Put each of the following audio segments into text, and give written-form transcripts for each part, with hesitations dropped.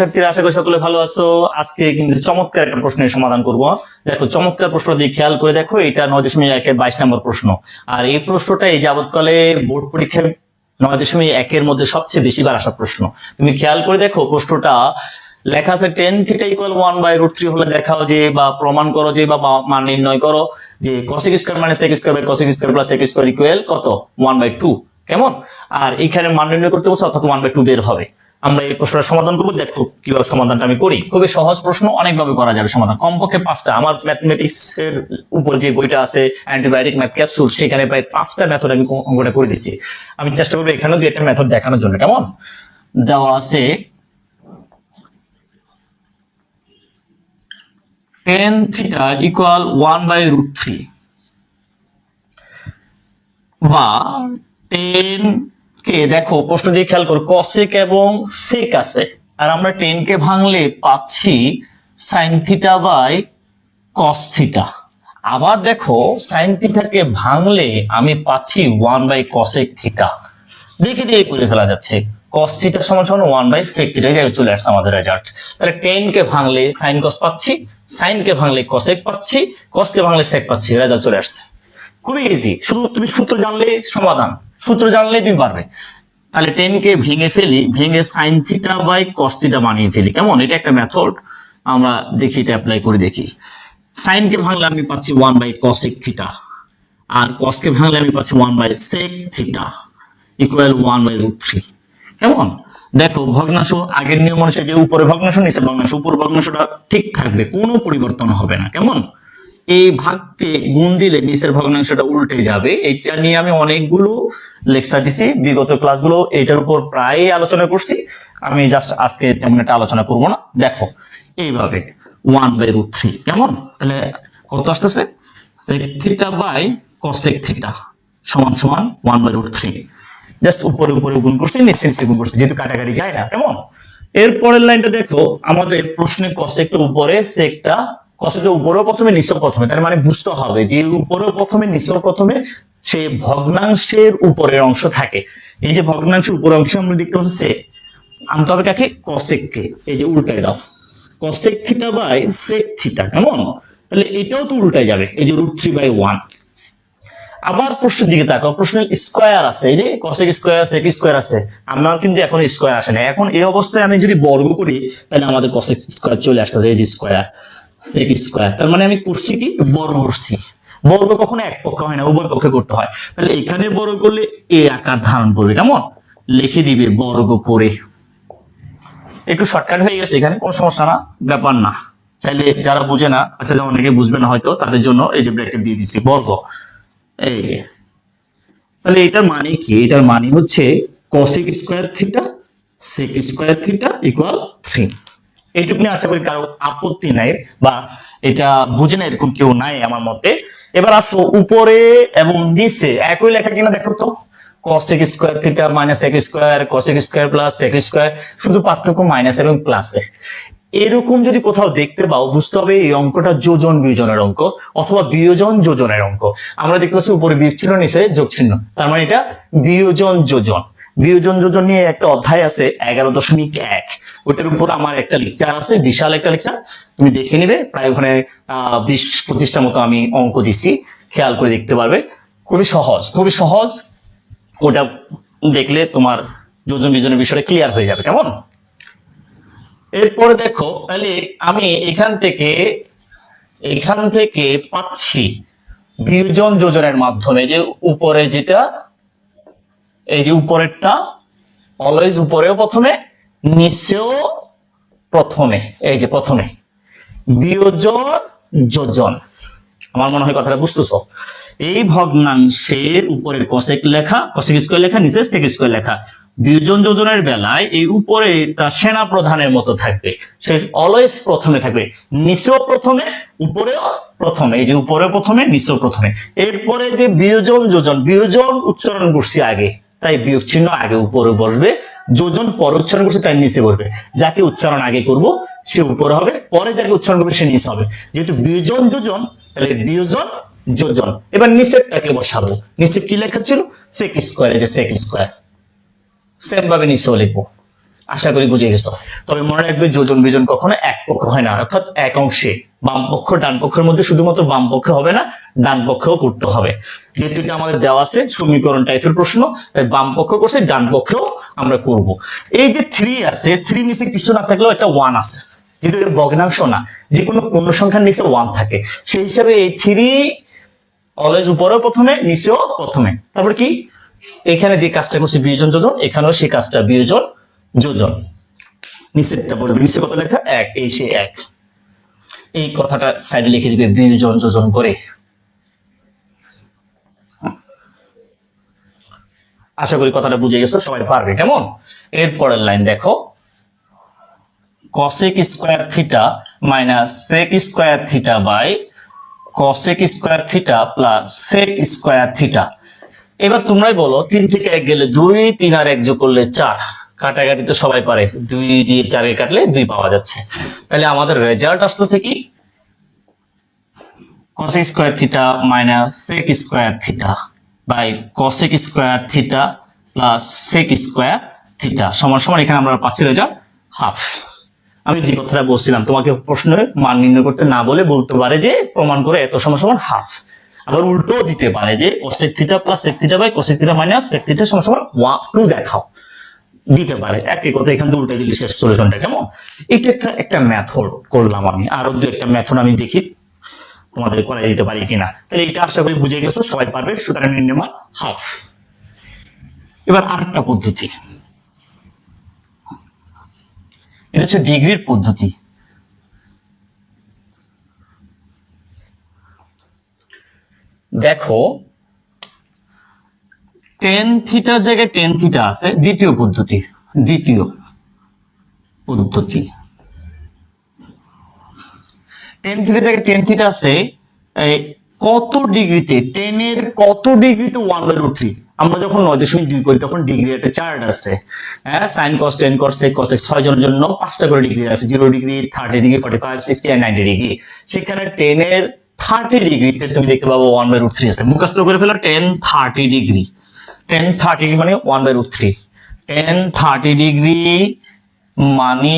শিক্ষার্থীরা, আশা করি সকলে ভালো আছো। আজকে কিন্তু চমৎকার একটা প্রশ্নের সমাধান করব। দেখো, চমৎকার প্রশ্ন দিয়ে খেয়াল করে দেখো, এটা 9.1 22 নম্বর প্রশ্ন। আর এই প্রশ্নটা এই যাবৎকালে বোর্ড পরীক্ষায় 9.1 মধ্যে সবচেয়ে বেশি বার আসা প্রশ্ন। তুমি খেয়াল করে দেখো, প্রশ্নটা লেখা আছে tan θ = 1/√3 হলে দেখাও যে, বা প্রমাণ করো যে, বা মান নির্ণয় করো যে cosec square - x square by cosec square plus x square equal কত 1/2। কেমন? আর এখানে মান নির্ণয় করতে বলছে, অর্থাৎ 1/2 বের হবে। আমরা এই প্রশ্নটা সমাধান করব। দেখো কিভাবে সমাধানটা আমি করি। খুবই সহজ প্রশ্ন, অনেকভাবে করা যাবে সমাধান। কমপক্ষে 5টা, আমার ম্যাথমেটিক্স এর উপর যে বইটা আছে অ্যান্টিবায়োটিক ম্যাথ ক্যাপসুল, সেখানে প্রায় 5টা মেথড আমি অঙ্কটা করে দিচ্ছি। আমি চেষ্টা করবো এখানেও 2টা মেথড দেখানোর জন্য। কেমন? দেওয়া আছে tan θ = 1/√3 বা tan কে, দেখো প্রশ্ন দিয়ে খেয়াল করো, cosec এবং sec আছে, আর আমরা tan কে ভাঙলে পাচ্ছি sin θ বাই cos θ। আবার দেখো sin θ কে ভাঙলে আমি পাচ্ছি 1/cosec θ। দেখে দিয়ে করে ফেলা যাচ্ছে। cos θ = 1/sec θ, এই জায়গায় চলে আসছে আমাদের রেজাল্ট। তাহলে tan কে ভাঙলে sin cos পাচ্ছি, sin কে ভাঙলে cosec পাচ্ছি, cos কে ভাঙলে sec পাচ্ছি, রেজাল্ট চলে আসছে। খুবই ইজি, শুধু তুমি সূত্র জানলে সমাধান, সূত্র জানলে তুমি পারবে। তাহলে tan কে ভেঙে ফেলি, ভেঙে sin θ বাই cos θ বানিয়ে ফেলি। কেমন? এটা একটা মেথড, আমরা দেখি এটা অ্যাপ্লাই করে দেখি। sin কে ভাঙলে আমি পাচ্ছি 1/cosec θ, আর cos কে ভাঙলে আমি পাচ্ছি 1/sec θ ইকুয়াল 1/√3। কেমন? দেখো ভগ্নাংশ আগের নিয়ম অনুসারে, যে উপরে ভগ্নাংশ নিচে ভগ্নাংশ, উপর ভগ্নাংশটা ঠিক থাকবে, কোনো পরিবর্তন হবে না। কেমন? এই ভাগকে গুণ দিলে নিচের ভগ্নাংশটা উল্টে যাবে। এটা নিয়ে আমি অনেকগুলো লেকচার দিছি, বিগত ক্লাসগুলো এটার উপর প্রায় আলোচনা করছি। আমি জাস্ট আজকে তেমন একটা আলোচনা করব না। দেখো এইভাবে 1/√3। কেমন? তাহলে কত আসতেছে? sec θ বাই cosec θ সমান সমান 1/√3। জাস্ট উপরে উপরে গুণ করছি, নিচে নিচে গুণ করছি, যেহেতু কাটাকাটি যায় না। কেমন? এরপরের লাইনটা দেখো, আমাদের প্রশ্নে cosecটা উপরে, secটা cosecটা উপরেও প্রথমে নিচেও প্রথমে, তার মানে বুঝতে হবে যে উপরেও প্রথমে নিচেও প্রথমে সে ভগ্নাংশের উপরের অংশ থাকে। এই যে ভগ্নাংশের উপরের অংশে আমরা দেখতে পাচ্ছি sec, আনতে হবে কাকে? cosec কে। এই যে উল্টায় দাও, cosec θ বাই sec θ। কেমন? তাহলে এটাও তো উল্টায় যাবে, এই যে √3/1। আবার প্রশ্নের দিকে তাকাও, প্রশ্নের স্কয়ার আছে, এই যে cosec স্কয়ার sec স্কয়ার আছে, আমার কিন্তু এখন স্কয়ার আসে না। এখন এই অবস্থায় আমি যদি বর্গ করি, তাহলে আমাদের cosec স্কয়ার চলে আসতেছে, এই যে স্কয়ার sec স্কয়ার। তার মানে আমি করছি কি? বর্গ করছি। বর্গ কখনো এক পক্ষে হয় না, উভয় পক্ষে করতে হয়। তাহলে এখানে বর্গ করলে এই আকার ধারণ করবে। কেমন? লিখে দিবে বর্গ করে। একটু শর্টকাট হয়ে গেছে, এখানে কোনো সমস্যা না, ব্যাপার না। চাইলে যারা বুঝে না, আচ্ছা অনেকে বুঝবে না হয়তো, তাদের জন্য এই যে ব্র্যাকেট দিয়ে দিচ্ছি বর্গ। এই যে, তাহলে এটার মানে কি? এটার মানে হচ্ছে cosec square θ sec square θ equal 3। এইটুকু আশা করি কারো আপত্তি নাই, বা এটা বুঝে না এরকম কেউ নাই আমার মতে। এবার আসো উপরে এবং নিচে একই লেখা কিনা দেখো তো। cosec square θ minus sec square, cosec square plus sec square, শুধু পার্থক্য মাইনাস এবং প্লাসে। এরকম যদি কোথাও দেখতে পাও, বুঝতে হবে এই অঙ্কটা যোজন বিয়োজনের অঙ্ক, অথবা বিয়োজন যোজনের অঙ্ক। আমরা দেখতে পাচ্ছি উপরে বিয়োগ চিহ্ন, নিচে যোগ চিহ্ন, তার মানে এটা বিয়োজন যোজন। বিয়োজন যোজন নিয়ে একটা অধ্যায় আছে 11.1, ওটার উপর আমার একটা লেকচার আছে, বিশাল একটা লেকচার, তুমি দেখে নিবে। প্রায় ওখানে 20-25টা মতো আমি অঙ্ক দিছি, খেয়াল করে দেখতে পারবে। খুবই সহজ, খুবই সহজ। ওটা দেখলে তোমার যোজন বিয়োজনের বিষয়টা ক্লিয়ার হয়ে যাবে। কেমন? এরপরে দেখো, তাহলে আমি এখান থেকে পাচ্ছি বিয়োজন যোজনের মাধ্যমে, যে উপরে যেটা, এই যে উপরেরটা অলওয়েজ উপরেও প্রথমে নিচেও প্রথমে, এই যে প্রথমে বিয়োজন যোজন। আমার মনে হয় কথাটা বুঝতেছো। এই ভগ্নাংশের উপরে cosec লেখা, cosec স্কয়ার লেখা, নিচে sec স্কয়ার লেখা। বিয়োজন যোজনের বেলায় এই উপরে একটা সেনা প্রধানের মতো থাকবে, সে অলওয়েজ প্রথমে থাকবে, নিচেও প্রথমে উপরেও প্রথমে, এই যে উপরে প্রথমে নিচেও প্রথমে। এরপরে যে বিয়োজন যোজন, বিয়োজন উচ্চারণ করছি আগে, তাই বিয়োগ চিহ্ন আগে উপরে বসবে, যোজন পরে উচ্চারণ করছি তাই নিচে বসবে। যাকে উচ্চারণ আগে করব সে উপরে হবে, পরে যাকে উচ্চারণ করবে সে নিচে হবে। যেহেতু বিয়োজন যোজন, তাহলে বিয়োজন যোজন। এবার নিচেরটাকে বসাবো। নিচে কি লেখা ছিল? sec স্কয়ার, এই যে sec স্কয়ার। সেম ভাবে নিচেও লিখবো। আশা করি বুঝে গেছো। তবে মনে রাখবে যোজন বিজন কখনো এক পক্ষ হয় না, অর্থাৎ এক অংশে বাম পক্ষ ডান পক্ষের মধ্যে শুধুমাত্র বাম পক্ষে হবে না, ডান পক্ষেও করতে হবে। যেহেতু এটা আমাদের দেওয়া আছে সমীকরণ টাইপের প্রশ্ন, তাই বাম পক্ষ করছে, ডান পক্ষেও আমরা করব। এই যে 3 আছে, 3 নিচে কিছু না থাকলেও একটা 1 আছে, যেহেতু এটা ভগ্নাংশ না, যে কোনো পূর্ণ সংখ্যার নিচে 1 থাকে, সেই হিসাবে এই 3 অলওয়েজ উপরেও প্রথমে, নিচেও প্রথমে। তারপর কি, এখানে যে কাজটা করছে বিয়োজন যোজন, এখানেও সেই কাজটা বিয়োজন যোজন। নিচেরটা বলবে, নিচে কত লেখা 1, এই সে 1, এই কথাটা সাইডে লিখে দিবে বিয়োজন যোজন করে। আশা করি কথাটা বুঝে গেছো, সবাই পারবে। কেমন? এরপরের লাইন দেখো, cosec square theta minus sec square theta by cosec square theta plus sec square theta. এবার তোমরাই বলো, 3 থেকে 1 গেলে 2, 3 আর 1 যোগ করলে 4, কাটাকাটি তো সবাই পারে, 2 দিয়ে 4 এর কাটলে 2 পাওয়া যাচ্ছে। তাহলে আমাদের রেজাল্ট আসতেছে কি, cosec square theta minus sec square theta by cosec square theta plus sec square theta সমান সমান, এখানে আমরা পাচ্ছি রেজাল্ট হাফ। আমি যে কথাটা বলছিলাম, তোমাকে প্রশ্নের মান নির্ণয় করতে না বলে বলতে পারে যে প্রমাণ করে এত সমান সমান হাফ। আবার উল্টো দিতে পারে যে cosec theta plus sec theta by cosec theta minus sec theta সমান সমান 2 দেখাও, দিতে পারে। একই কথা এখান থেকে উল্টে দিলে শেষ সলিউশনটা। কেমন? এটা একটা মেথড করলাম আমি, আরো 2-1টা মেথড আমি দেখি তোমাদের করাই দিতে পারি কিনা। তাহলে এটা আশা করি বুঝে গেছো, সবাই পারবে। সুতরাং নির্ণয় মান হাফ। এবার আরেকটা পদ্ধতি, এটা হচ্ছে ডিগ্রির পদ্ধতি। দেখো, টেন থিটার জায়গায় টেন থিটা আছে, দ্বিতীয় পদ্ধতি। টেন থিটার জায়গায় টেন থিটা আছে, কত ডিগ্রিতে, টেনের কত ডিগ্রিতে 1/√3। আমরা যখন 9.2 করি তখন ডিগ্রি একটা চার্ট আছে, হ্যাঁ, সাইন কস টেন কস সেক কস 6 জনের জন্য 5টা করে ডিগ্রি আছে, 0 ডিগ্রি, 30 ডিগ্রি, 45, 60 আর 90 ডিগ্রি। সেখানে টেনের 30 ডিগ্রিতে তুমি দেখতে পাবো 1/√3 আছে। মুখস্থ করে ফেলো, 10 30 ডিগ্রি, 10 30 ডিগ্রি মানে 1/√3, 10 30 ডিগ্রি মানে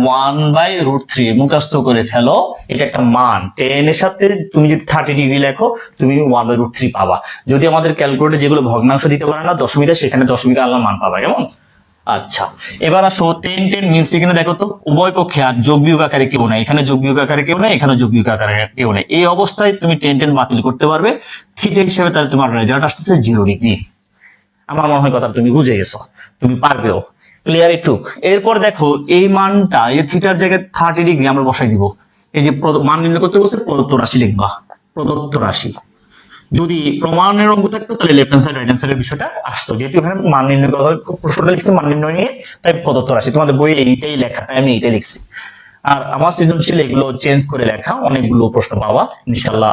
1/√3 মুখস্থ করে ফেলো। এটা একটা মান, 10 এর সাথে তুমি যদি 30 ডিগ্রি লেখো তুমি 1/√3 পাবা। যদি আমাদের ক্যালকুলেটর যেগুলো ভগ্নাংশ দিতে পারে না দশমিকে, সেখানে দশমিকে আলাদা মান পাবা। কেমন? আচ্ছা, এবার আসো 10 10 মিলছে কিনা দেখো তো। উভয় পক্ষে আর যোগ বিয়োগ আকারে কেউ নাই, এখানে যোগ বিয়োগ আকারে কেউ নাই, এখানে যোগ বিয়োগ আকারে কেউ নাই। এই অবস্থায় তুমি 10 10 বাতিল করতে পারবে থিটা হিসেবে, তাহলে তোমার রেজাল্ট আসতেছে 0 ডিগ্রি। আমার মনে হয় কথা তুমি বুঝে গেছো, তুমি পারবেও। ক্লিয়ার এটুক। এরপর দেখো, এই মানটা, এই থিটার জায়গায় 30 ডিগ্রি আমরা বসাই দিব। এই যে মান নির্ণয় করতে বলছে, প্রদত্ত রাশি লিখবা, প্রদত্ত রাশি। যদি প্রমাণের অঙ্ক থাকতো তাহলে left hand side right hand সাইডের বিষয়টা আসতো। যেহেতু এখানে মান নির্ণয় করা হয়, প্রশ্নটা লিখছে মান নির্ণয় নিয়ে, তাই প্রদত্ত রাশি। তোমাদের বইয়ে এইটাই লেখা, তাই আমি এইটাই লিখছি। আর আমার সৃজনশীল এগুলো চেঞ্জ করে লেখা, অনেকগুলো প্রশ্ন পাওয়া। ইনশাআল্লাহ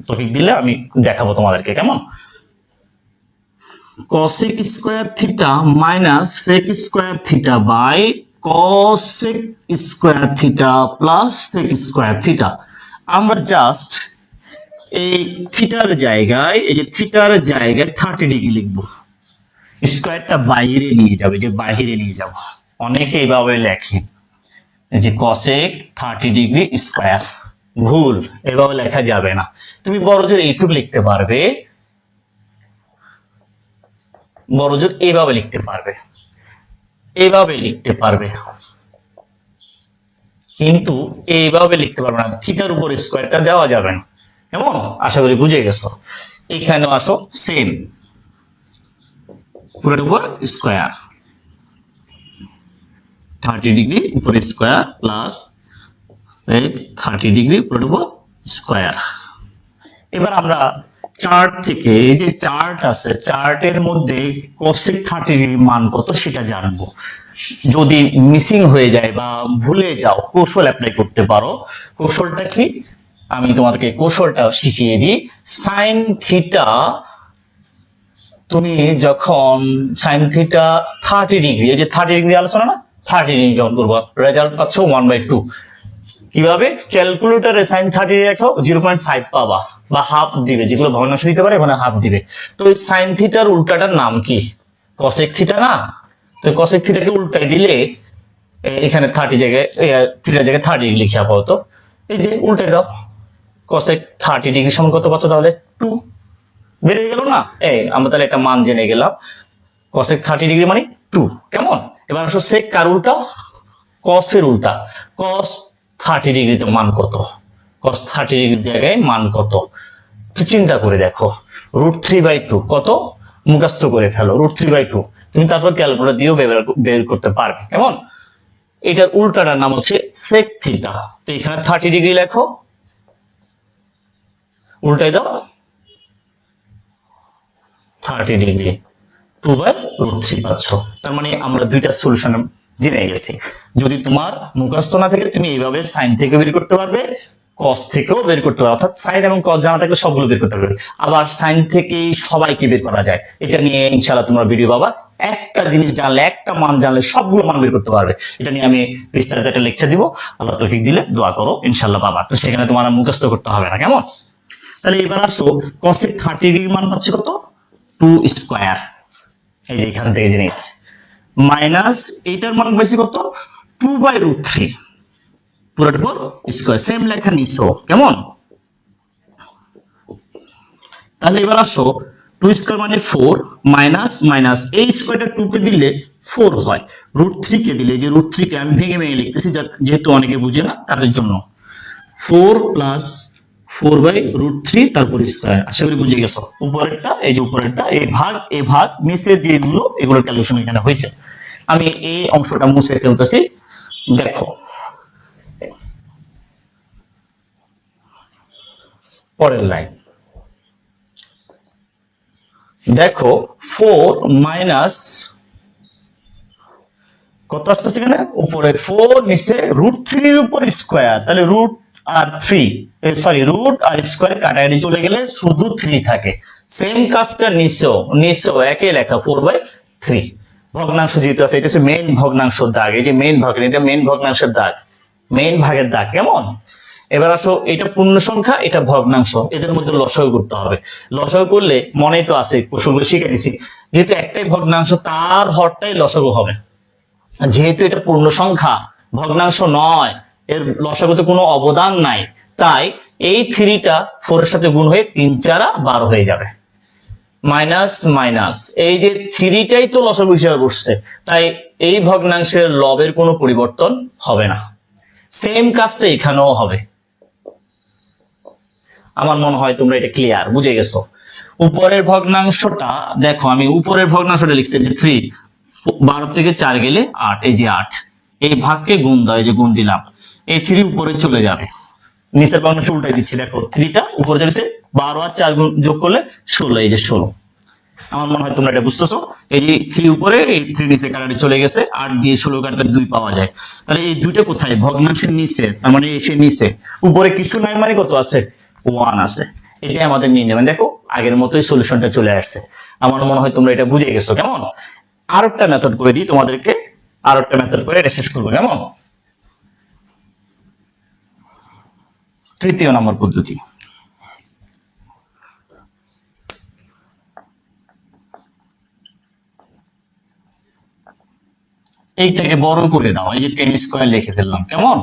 তৌফিক দিলে আমি দেখাবো তোমাদেরকে। কেমন? cosec square theta minus sec square theta by cosec square theta plus sec square theta. আমরা জাস্ট এই থিটার জায়গায়, এই যে থিটার জায়গায় 30 ডিগ্রি লিখবো, স্কয়ারটা বাইরে নিয়ে যাবে, যে বাইরে নিয়ে যাব। অনেকে এইভাবে লেখে, এই যে cosec 30 ডিগ্রি স্কয়ার, ভুল, এভাবে লেখা যাবে না। তুমি বড়জোর এইটুকু লিখতে পারবে, বড়জোর এইভাবে লিখতে পারবে, এইভাবে লিখতে পারবে, কিন্তু এইভাবে লিখতে পারবে না। থিটার উপর স্কয়ারটা দেওয়া যাবে না। কেমন? আশা করি বুঝে গেছো। এখানে আসো, সেম, পুরোর উপর স্কয়ার, 30 ডিগ্রি উপর স্কয়ার প্লাস 30 ডিগ্রি পুরোর উপর স্কয়ার। এবার আমরা চার্ট থেকে, এই যে চার্ট আছে, চার্টের মধ্যে cosec 30 ডিগ্রির মান কত সেটা জানবো। যদি মিসিং হয়ে যায় বা ভুলে যাও, কৌশল অ্যাপ্লাই করতে পারো। কৌশলটা কি? আমি তোমাদেরকে কৌশলটা শিখিয়ে দিই। সাইন থিটা, তুমি যখন সাইন থিটা 30 ডিগ্রি, এই যে 30 ডিগ্রি আলোচনা না, 30 ডিগ্রি যখন করবো, রেজাল্ট পাচ্ছ 1/2। কিভাবে? ক্যালকুলেটরে সাইন 30 রেখো, 0.5 পাবা, বা হাফ দিবে, যেগুলো ভগ্নাংশ দিতে পারে ওখানে হাফ দিবে। তো সাইন থিটার উল্টাটার নাম কি? cosec থিটা না? তো কসেক থিটাকে উল্টাই দিলে এখানে 30 জায়গায় থিটার জায়গায় 30 ডিগ্রি লিখে আপাতত, এই যে উল্টাই দাও, কসেক 30 ডিগ্রি সমান কত পাচ্ছ তাহলে 2, বেড়ে গেল না? আমরা তাহলে একটা মান জেনে গেলাম, কসেক 30 ডিগ্রি মানে 2। কেমন? এবার আসো সেক কার উল্টা? কসের উল্টা। কস 30 ডিগ্রিতে মান কত? কস 30 ডিগ্রির জায়গায় মান কত? চিন্তা করে দেখো, √3/2 কত? মুখস্থ করে ফেলো, √3/2। তুমি তারপর ক্যালকুলেটর দিয়েও বের করতে পারবে। কেমন? এটার উল্টাটার নাম হচ্ছে সেক থিটা। তো এখানে 30 ডিগ্রি লেখো, উল্টাই দাও, 30 ডিগ্রি 2/√3 পাচ্ছ। তার মানে আমরা দুইটা সলিউশন জেনে গেছি। যদি তোমার মুখস্থ না থাকে তুমি এইভাবে সাইন থেকে বের করতে পারবে, কস থেকেও বের করতে পারবে, অর্থাৎ সাইন এবং কস জানা থাকলে সবগুলো বের করতে পারবে। আবার সাইন থেকেই সবাইকে বের করা যায়, এটা নিয়ে ইনশাআল্লাহ তোমরা ভিডিও পাবা। একটা জিনিস জানলে, একটা মান জানলে সবগুলো মান বের করতে পারবে। এটা নিয়ে আমি বিস্তারিত একটা লেকচার দিব, আল্লাহ তৌফিক দিলে দোয়া করো, ইনশাআল্লাহ পাবা। তো সেখানে তোমার মুখস্থ করতে হবে না। কেমন? তাহলে এবার আসো, কসেক 30 ডিগ্রি মান পাচ্ছি কত? 2 স্কয়ার। এই যে এখান থেকে জেনে নিচ্ছি, মাইনাস এইটার মান বেশি কত? 2/√3 পুরোটা পর স্কয়ার, সেম লেখা নিছো। কেমন? তাহলে এবার আসো, 2 স্কয়ার মানে 4, মাইনাস মাইনাস এই স্কয়ারটা 2 কে দিলে 4 হয়, √3 কে দিলে, যে √3 কে আমি ভেঙে ভেঙে লিখতেছি যেহেতু অনেকে বুঝে না তাদের জন্য, 4 প্লাস 4/√3 তারপর স্কয়ার। আশা করি বুঝে গেছো। উপরেরটা, এই যে উপরেরটা, এই ভাগ নিচের যেগুলো, এগুলোর ক্যালকুলেশন এখানে হয়েছে। আমি এই অংশটা মুছে ফেলতেছি। দেখো পরের লাইন, দেখো 4 মাইনাস কত আসতেছে এখানে? উপরে 4, নিচে √3 এর উপর স্কয়ার, তাহলে রুট আর 3, রুট আর স্কয়ার কাটাকাটি চলে গেলে শুধু 3 থাকে। সেম কাজটা নিচেও একই লেখা, 4/3। ভগ্নাংশ যেহেতু আছে, এটা হচ্ছে মেইন ভগ্নাংশের দাগ, এই যে মেইন ভাগের, এটা মেইন ভগ্নাংশের দাগ, মেইন ভাগের দাগ। কেমন? এবার আসো, এটা পূর্ণ সংখ্যা, এটা ভগ্নাংশ, এদের মধ্যে লসাগু করতে হবে। লসাগু করলে মনেই তো আছে, প্রসঙ্গ শিখে দিছি, যেহেতু একটাই ভগ্নাংশ তার হরটাই লসাগু হবে। যেহেতু এটা পূর্ণ সংখ্যা, ভগ্নাংশ নয়, এর লসাগুতে কোনো অবদান নাই, তাই এই 3টা 4 এর সাথে গুণ হয়ে 3 4 12 হয়ে যাবে। মাইনাস মাইনাস, এই যে 3টাই তো লসাগু হিসেবে বসছে, তাই এই ভগ্নাংশের লবের কোনো পরিবর্তন হবে না। সেম কাজটা এখানেও হবে। আমার মনে হয় তোমরা এটা ক্লিয়ার, বুঝে গেছো। উপরের ভগ্নাংশটা দেখো, আমি উপরের ভগ্নাংশটা লিখছি যে 3, 12 থেকে 4 গেলে 8, এই যে 8, এই ভাগকে গুণ দাও, এই যে গুণ দিলাম, এই 3 উপরে চলে যাবে। নিচের ভগ্নাংশ উল্টাই দিচ্ছি, দেখো 3টা উপরে চলেছে, 12 আর 4 যোগ করলে 16, এই যে 16। আমার মনে হয় তোমরা এটা বুঝতেছো। এই যে 3 উপরে, এই 3 নিচে কাটাটি চলে গেছে, 8 দিয়ে 16 কাটলে 2 পাওয়া যায়। তাহলে এই দুইটা কোথায়? ভগ্নাংশের নিচে, তার মানে এসে নিচে, উপরে কিছু নাই মানে কত আছে? 1 আছে। এটাই আমাদের নিয়ে নেবেন। দেখো আগের মতোই সলিউশনটা চলে আসছে। আমার মনে হয় তোমরা এটা বুঝে গেছো। কেমন? আরেকটা মেথড করে দিই তোমাদেরকে, আরেকটা মেথড করে এটা শেষ করবো। কেমন? তৃতীয় নম্বর পদ্ধতি, এইটাকে বড় করে দাও, এই যে 10 স্কয়ার লিখে ফেললাম। কেমন?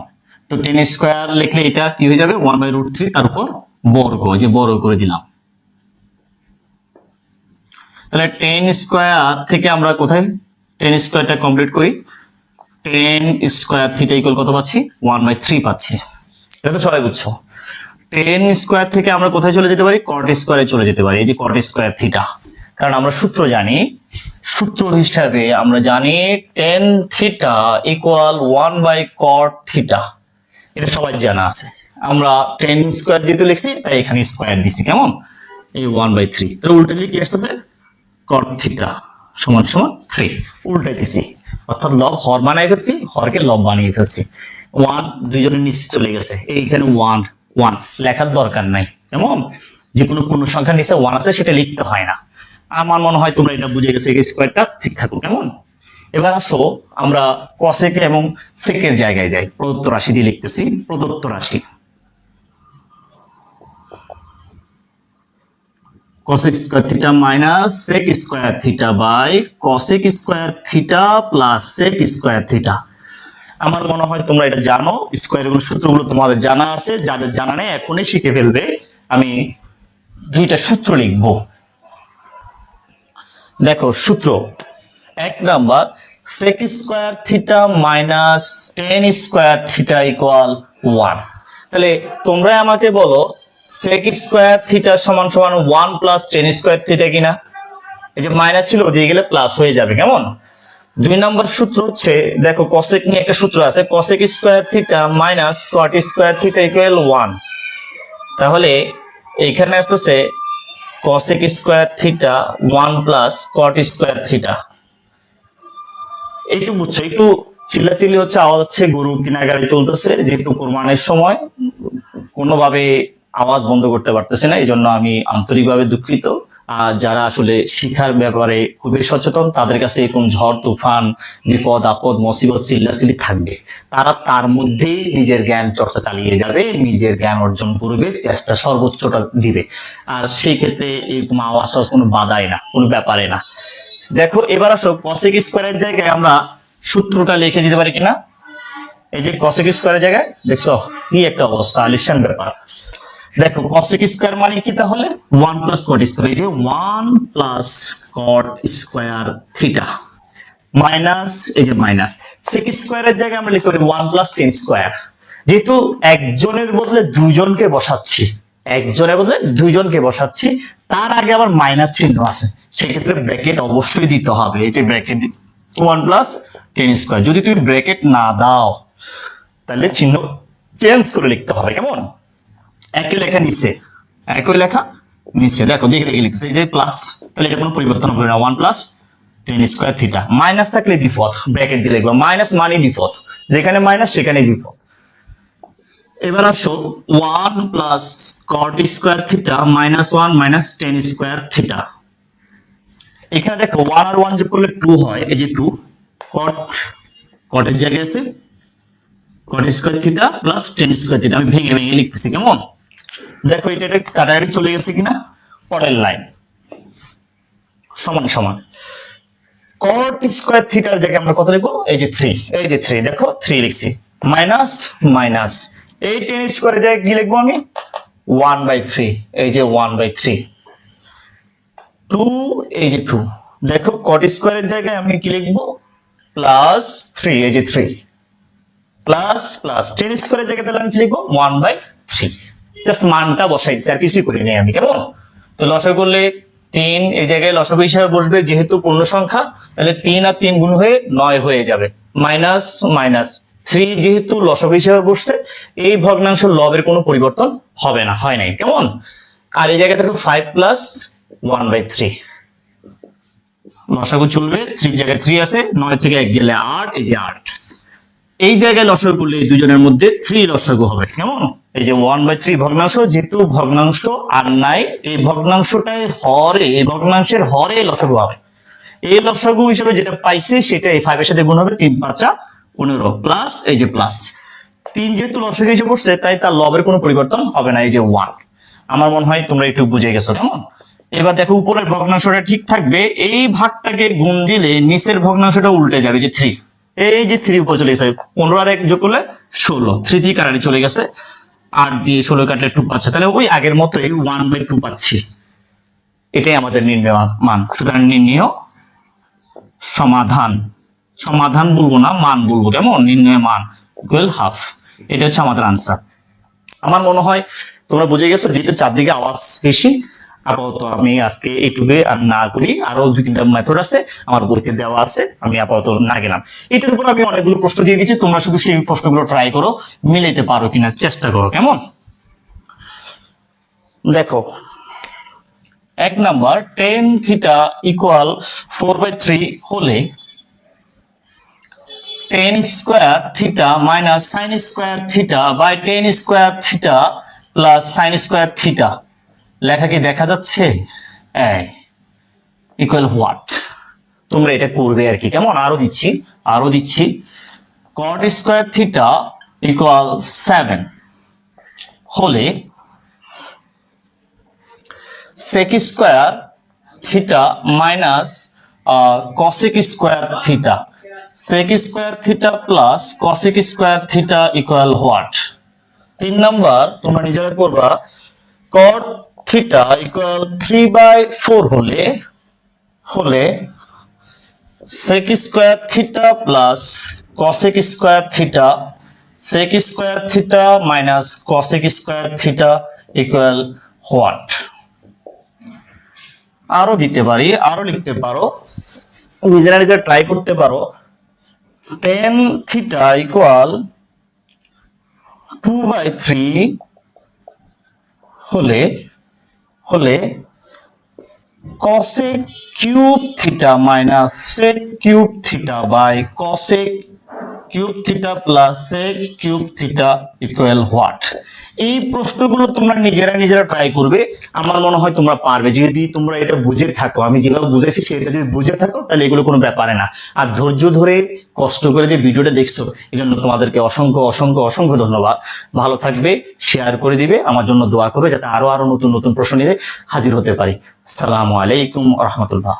তো 10 স্কয়ার লিখলে এটা কি হয়ে যাবে? 1/√3, তারপর বর্গ, যে বর্গ করে দিলাম। তাহলে 10 স্কয়ার থেকে আমরা কোথায় 10 স্কয়ারটা কমপ্লিট করি? 10 স্কয়ার থিটা ইকুয়াল কত পাচ্ছি? 1/3 পাচ্ছি। এটা তো সবাই বুঝছো। 10 স্কয়ার থেকে আমরা কোথায় চলে যেতে পারি? কট স্কয়ারে চলে যেতে পারি, এই যে কট স্কয়ার থিটা। কারণ আমরা সূত্র জানি, সূত্র হিসাবে আমরা জানি tan theta equal 1/cot theta, এটা সবাই জানা আছে। আমরা 10 স্কয়ার যেহেতু লিখছি তাই এখানে স্কয়ার দিছি। কেমন? এই 1/3, তাহলে উল্টে দিলে কি আসতেছে? cot থিটা সমান সমান 3, উল্টাই দিছি, অর্থাৎ লব হর বানিয়ে ফেলছি, হরকে লব বানিয়ে ফেলছি। 1 দুইজনের নিচে চলে গেছে, এইখানে 1 1 লেখার দরকার নাই। কেমন? যে কোনো পূর্ণ সংখ্যার নিচে 1 আছে সেটা লিখতে হয় না। আমার মনে হয় তোমরা এটা বুঝে গেছো, এই স্কয়ারটা ঠিক থাকুক। কেমন? এবার আসো আমরা কসেক এবং সেকের জায়গায় যাই, প্রদত্ত রাশি দিয়ে লিখতেছি। প্রদত্ত রাশি, cosec square theta minus sec square theta by cosec square theta plus sec square theta. আমার মনে হয় তোমরা এটা জানো, স্কয়ারগুলো সূত্রগুলো তোমাদের জানা আছে, যাদের জানা নেই এখনই শিখে ফেলবে। আমি দুইটা সূত্র লিখবো। দেখো সূত্র, এক number sec square theta minus tan square theta equal 1। তাহলে তোমরা আমাকে বলো sec স্কয়ার থিটা সমান সমান 1 প্লাস tan স্কয়ার থিটা কিনা? এই যে মাইনাস ছিল দিয়ে গেলে প্লাস হয়ে যাবে, কেমন? দুই নম্বর সূত্র হচ্ছে, দেখো cosec নিয়ে একটা সূত্র আছে, cosec square theta minus cot square theta equal 1। তাহলে এইখানে আসতেছে cosec square theta 1 plus cot square theta. এইটু বুঝছো? একটু চিল্লাচিল্লি হচ্ছে, আওয়াজ হচ্ছে, গরু কিনাগাড়ি চলতেছে, যেহেতু কোরবানির সময় কোনোভাবে আওয়াজ বন্ধ করতে পারতেছে না, এই জন্য আমি আন্তরিকভাবে দুঃখিত। আর যারা আসলে শিক্ষার ব্যাপারে খুবই সচেতন, তাদের কাছে এরকম ঝড় তুফান বিপদ আপদ মুসিবত চিল্লাচিল্লি থাকবে, তারা তার মধ্যেই নিজের জ্ঞান চর্চা চালিয়ে যাবে, নিজের জ্ঞান অর্জন করবে, চেষ্টা সর্বোচ্চটা দিবে। আর সেই ক্ষেত্রে এরকম আওয়াজ টাওয়াজ কোনো বাধাই না, কোনো ব্যাপারে না। দেখো এবার আসো cosec স্কয়ারের জায়গায় আমরা সূত্রটা লিখে দিতে পারি কিনা। এই যে cosec স্কয়ারের জায়গায় দেখছো কি একটা অবস্থা, আলিশান ব্যাপার। দেখো cosec স্কয়ার মানে কি তাহলে 1 প্লাস cot স্কয়ার, এই যে 1 plus cot square theta minus এই যে মাইনাস sec স্কয়ারের জায়গায় আমরা লিখতে পারি 1 প্লাস tan স্কয়ার। যেহেতু একজনের বদলে দুইজনকে বসাচ্ছি, একজনের বদলে দুইজনকে বসাচ্ছি, তার আগে আবার মাইনাস চিহ্ন আছে, সেক্ষেত্রে ব্র্যাকেট অবশ্যই দিতে হবে। এই যে ব্র্যাকেট 1 প্লাস tan স্কয়ার, যদি তুমি ব্র্যাকেট না দাও তাহলে চিহ্ন চেঞ্জ করে লিখতে হবে, কেমন? একই লেখা নিচে, একই লেখা নিচে, দেখো দেখে দেখে লিখছে যে প্লাস, তাহলে এটা কোনো পরিবর্তন হবে না, 1 plus tan square theta. Minus থাকলে বিপদ, ব্র্যাকেট দিয়ে লিখবো, মাইনাস মানে বিপদ, যেখানে মাইনাস সেখানে বিপদ। এবার আসো 1 plus cot square theta minus 1 minus tan square theta. এখানে দেখো 1 আর 1 যোগ করলে 2 হয়, এই যে 2 cot এর জায়গায় আছে cot square theta plus tan square theta. আমি ভেঙে ভেঙে লিখতেছি, কেমন? দেখো এটা কাটাকাটি চলে গেছে কিনা। পরের লাইন সমান সমান cot স্কয়ার থিটার জায়গায় আমরা কত লিখবো? এই যে 3, এই যে 3, দেখো 3 লিখছি, মাইনাস মাইনাস এই tan স্কয়ারের জায়গায় কি লিখবো আমি? 1/3, এই যে 1/3, 2 এই যে 2, দেখো cot স্কয়ারের জায়গায় আমি কি লিখবো? প্লাস 3, এই যে 3 প্লাস প্লাস tan স্কয়ারের জায়গায় তাহলে আমি কি লিখবো? 1/3। জাস্ট মানটা বসাই দিচ্ছি, আর কিছুই করি নাই আমি, কেমন? তো লসাগু করলে 3 এই জায়গায় লসাগু হিসাবে বসবে, যেহেতু পূর্ণ সংখ্যা, তাহলে 3 আর 3 গুণ হয়ে 9 হয়ে যাবে, মাইনাস মাইনাস 3 যেহেতু লসাগু হিসাবে বসছে, এই ভগ্নাংশের লবের কোনো পরিবর্তন হবে না, হয় নাই, কেমন? আর এই জায়গায় দেখো 5 প্লাস 1/3, লসাগু চলবে, 3 জায়গায় 3 আছে, 9 থেকে 1 গেলে 8, এই যে 8। এই জায়গায় লসাগু করলে এই দুজনের মধ্যে 3 লসাগু হবে, কেমন? এই যে 1/3 ভগ্নাংশ, যেহেতু ভগ্নাংশ আর নাই, এই ভগ্নাংশটাই হরে, এই ভগ্নাংশের হরে লসাগু হবে। এই লসাগু হিসেবে যেটা পাইছে সেটা এই 5 এর সাথে গুণ হবে, 3 5 15 প্লাস এই যে প্লাস 3, যেহেতু লসাগু হিসেবে পড়ছে তাই তার লবের কোনো পরিবর্তন হবে না, এই যে 1। আমার মনে হয় তোমরা একটু বুঝে গেছো, কেমন? এবার দেখো উপরের ভগ্নাংশটা ঠিক থাকবে, এই ভাগটাকে গুণ দিলে নিচের ভগ্নাংশটা উল্টে যাবে, যে 3, এই যে 3 উপর চলে গেছে, 15 আর 1 যোগ করলে 16, 3 থেকে কাটারি চলে গেছে, 8 দিয়ে 16 কাটলে 2 পাচ্ছে, তাহলে ওই আগের মতোই 1/2 পাচ্ছি। এটাই আমাদের নির্ণয় মান। সুতরাং নির্ণয় সমাধান, সমাধান বলবো না, মান বলবো, কেমন? নির্ণয় মান ইকুয়াল হাফ। এটা হচ্ছে আমাদের আনসার। আমার মনে হয় তোমরা বুঝে গেছো, যেহেতু চারদিকে আওয়াজ বেশি। আপাতত আমি আজকে এইটুকু আর না করি, আরো 2-3টা মেথড আছে আমার বইতে দেওয়া আছে, আমি আপাতত না গেলাম। এটার উপর আমি অনেকগুলো প্রশ্ন দিয়ে দিচ্ছি, তোমরা শুধু সেই প্রশ্নগুলো ট্রাই করো, মিলাইতে পারো কিনা চেষ্টা করো, কেমন? দেখো 1 নাম্বার, tan থিটা ইকুয়াল 4/3 হলে tan square theta minus sin square theta by tan square theta plus sin square theta, লেখা কি দেখা যাচ্ছে? Equal what? তোমরা এটা করবে আর কি, কেমন? আরো দিচ্ছি cot স্কয়ার থিটা ইকুয়াল 7 হলে sec square theta minus cosec square theta. Sec square theta plus cosec square theta equal what? 3 number তোমরা নিজেরা করবা, কট থিটা ইকুয়াল 3/4 হলে sec square theta plus cosec square theta, sec square theta minus cosec square theta equal what? আরো দিতে পারি, আরো লিখতে পারো, নিজেরা নিজেরা ট্রাই করতে পারো। টেন থিটা ইকুয়াল 2/3 হলে cosec cube theta minus sec cube theta by cosec cube theta plus sec cube theta equal what? এই প্রশ্নগুলো তোমরা নিজেরা ট্রাই করবে, আমার মনে হয় তোমরা পারবে যদি তোমরা এটা বুঝে থাকো। আমি যেভাবে বুঝেছি সেটা যদি বুঝে থাকো তাহলে এগুলো কোনো ব্যাপারে না। আর ধৈর্য ধরে কষ্ট করে যে ভিডিওটা দেখছো এই জন্য তোমাদেরকে অসংখ্য অসংখ্য অসংখ্য ধন্যবাদ। ভালো থাকবে, শেয়ার করে দিবে, আমার জন্য দোয়া করবে যাতে আরো নতুন নতুন প্রশ্ন নিয়ে হাজির হতে পারি। আসসালামু আলাইকুম ওয়া রাহমাতুল্লাহ।